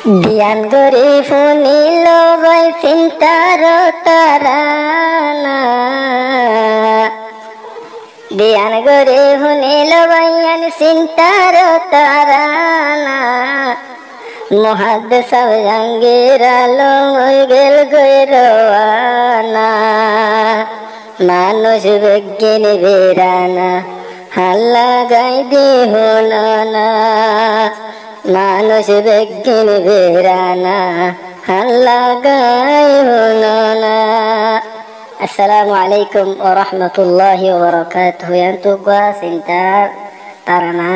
ধ্যান করে শুনিল বই চিন্তার তারানা, ধ্যান করে শুনিল বইয়ান চিন্তার তারানা। মুহাদ্দিস জাহাঙ্গীর আলম হয়ে গেল রওয়ানা। মানুষ বিজ্ঞান বেরানা হাল্লা গাই দিহ না, মানুষ বিজ্ঞান বেরানা হাল্লা গাই না। আসসালামু আলাইকুম ওয়া রাহমাতুল্লাহি ওয়া বারাকাতুহু। yantuqa sintar tarana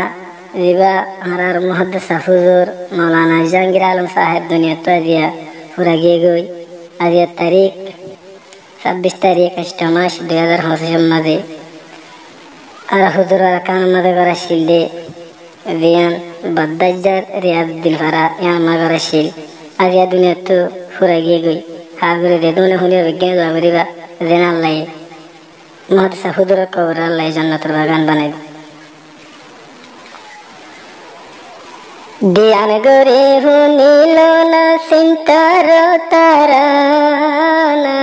jiba harar muhaddis হুজুর মাওলানা জাহাঙ্গীর আলম সাহেব দুনিয়া তো আজিয়া পুরা গিয়ে গই। আজিয়া তারিখ 26 তারিখ 8 মাস 2025 মাঝে আর হুজুর কান মাঝে করা শিলদে বিয়ান বাদ্দাজার রিয়াদুদ্দিন ফারা ইয়ান মাগরা শিল আজিয়া দুনিয়া তো পুরা গিয়ে গই। হাগরে দে দুনিয়া হুলিয়া বিজ্ঞান জাগরিবা দেন আল্লাহ মুহাদ্দিস হুজুর কবর আল্লাহ জান্নাতের বাগান বানাই। ধ্যান করে শুনিল না চিন্তার তারানা,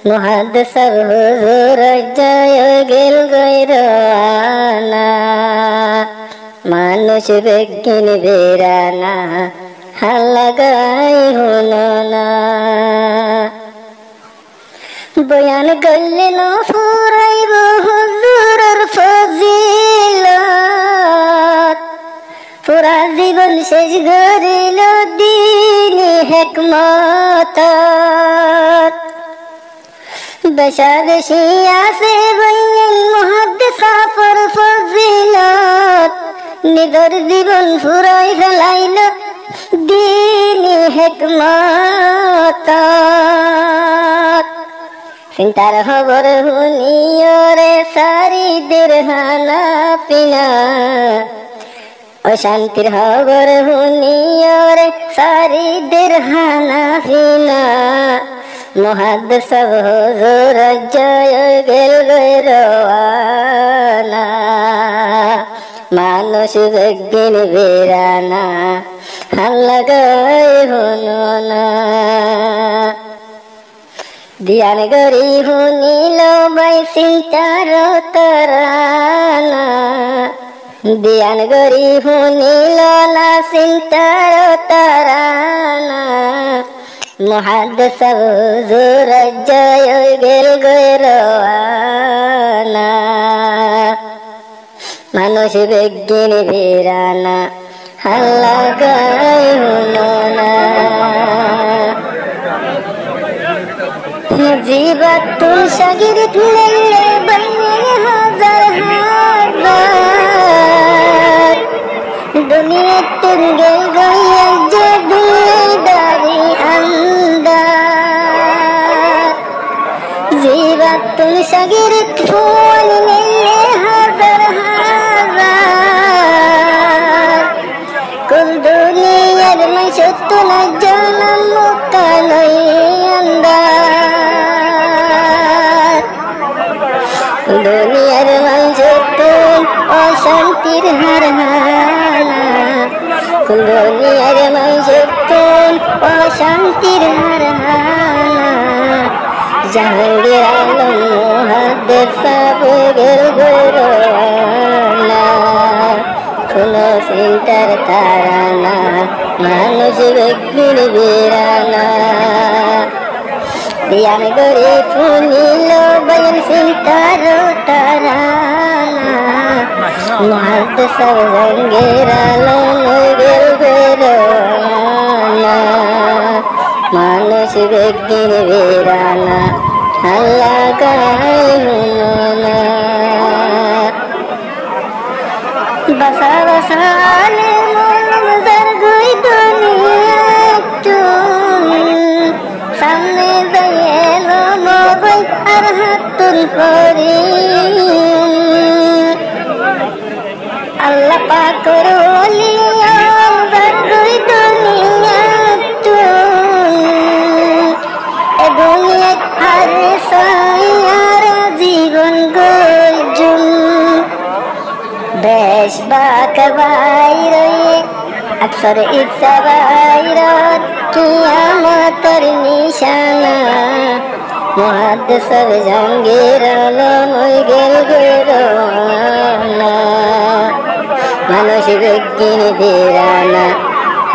মুহাদ্দিস হুজুর জয় গেল রওয়ানা। মানুষ বিজ্ঞান বেরানা হাল্লা গাই হলো না। বয়ান করলেন ফুরাইব হুজুরের ফজিলত, পুরা জীবন শেষ করিল দ্বীনি হিকমত। বেশা বেশি আছে বইয়েন মুহাদ্দিস পর ফজিলত, নিজের জীবন ফুরাই ফেলাইল দ্বীনি হিকমত। চিন্তার খবর শুনিও রে সারিদের হানা পিনা, অশান্তির খবর শুনিও রে সারিদের হানা পিনা। মুহাদ্দিস হুজুর জয় গেল রওয়ানা। মানুষ বিজ্ঞান বেরানা হাল্লা গাই হলো না। ধ্যান করি শুনিল বই চিন্তার তারানা, ধ্যান করি শুনিল না চিন্তার তারানা। মুহাদ্দিস হুজুর জয় গেল রওয়ানা। মানুষ বিজ্ঞান বেরানা হাল্লা গাই হলো না। জীবাতুল শাগিরিত নেলে বাইনে হাজার হাজার, দুনিয়াতে গেল গইয়া যে দুনিয়াদারি আন্দার। জীবাতুল শাগিরিত ফুল নেলে হাজার হাজার, কুল দুনিয়ার মাইশত না জানান মুকালই আন্দার। দুনিয়ার মানুষের অশান্তির হারহানা, দুনিয়ার মানুষের অশান্তির হারহানা। জাহাঙ্গীর আলম মুহাদ্দিস গেল রওয়ানা। কোনো চিন্তার তারানা মানুষ বিজ্ঞান বেরানা। ধ্যান করে শুনিল বয়ান চিন্তার তারানা, মুহাদ্দিস জাহাঙ্গীর আলম গেল রওয়ানা। মানুষ বিজ্ঞান বেরানা হাল্লা গাই হলো না। বাসা বাসা মনজার গই দুনিয়া সামনে যাইল মোবাইল আর হাতুল করি। আল্লাহ পাকের ওলি আমজার গই দুনিয়া এ দুনিয়া আর সাইয়ার জীবন গো अक्सर इच्छा बाइरत कियामतर निशाना मुहद्दिस सब जंगीर लय गेल गैराना মানুষ বিজ্ঞান বেরানা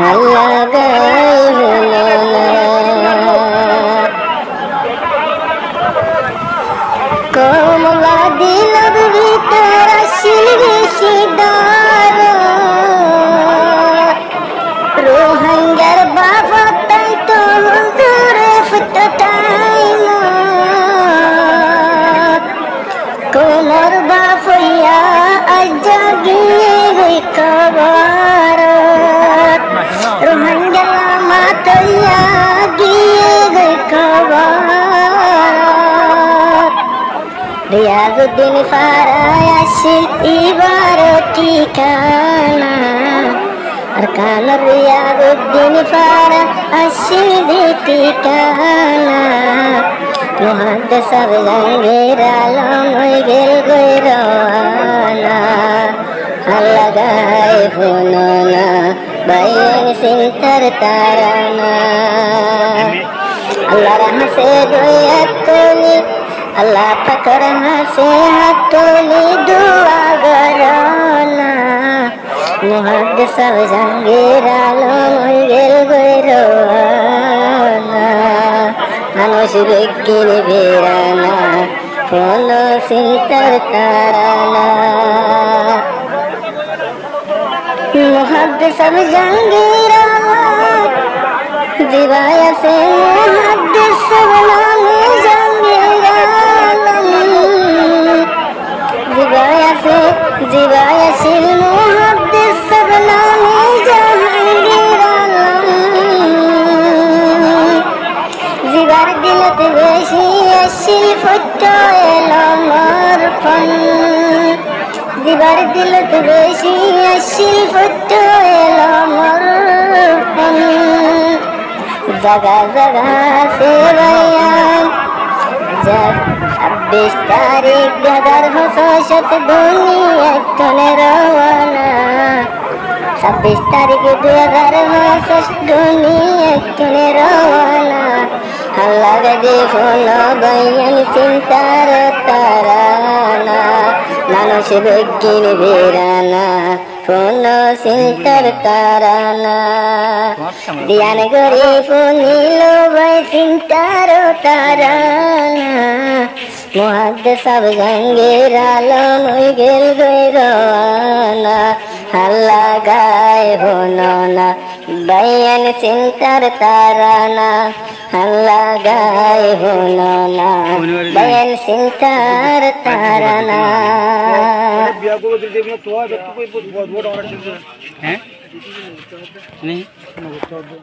আল্লাহ গায় কমলা দিল ভিতর আসিল বেশি দার রোহাঙ্গার বাবা তাই তো হুজুরে ফুটটাই না কোমর বাফিয়া আজ জাগিয়ে গই খবর রোহাঙ্গা মাতইয়া গিয়ে গই খবর রিয়াজউদ্দিন ফারায় আসিল এবার ঠিকানা আর কান রিয়াজউদ্দিন ফারা আসিল ঠিকানা মুহাদ্দিস সব জঙ্গের আলম হয়ে গেল গয়রানা আল্লাহ গায় শুনো না বাইন সিন্তার তারানা আল্লাহ হাসে দুই হাতলি আল্লাহ পাকের হাসে হাতলি দুয়া গরানা মুহাদ্দিস সব জঙ্গের আলম হয়ে গেল গয়রানা মানুষ বিজ্ঞান বেরানা কোন চিন্তার তারানা মুহাদ্দিস সব জঙ্গের আলম জিবায় আছে মুহাদ্দিস সব নামে জঙ্গের আলম জিবায় আছে মুহাদ্দিস সব নামে জাহাঙ্গীর আলম জিবার দিলত বেশি আসিল ফুটো এলো মরফন জিবার দিলত বেশি আসিল ফুটো এলো মরফন জাগা জাগা সে বয়ান 26 তারিখ 2006 দুনিয়া চলে রওনা 26 তারিখ 2006 দুনিয়া চলে রওনা আল্লাহ গদি ফুল বয়ান চিন্তার তারানা মানুষ বিজ্ঞান বেরানা কোন চিন্তার তারানা দিয়ান গরি ফুনিল বই চিন্তার তারানা মুহাদ্দিস সব জঙ্গের আলম হয়ে গেল গয়রানা আল্লাহ গায় শুনো না বয়ান চিন্তার তারানা আল্লাহ গায় শুনো না বয়ান চিন্তার তারানা हैं नहीं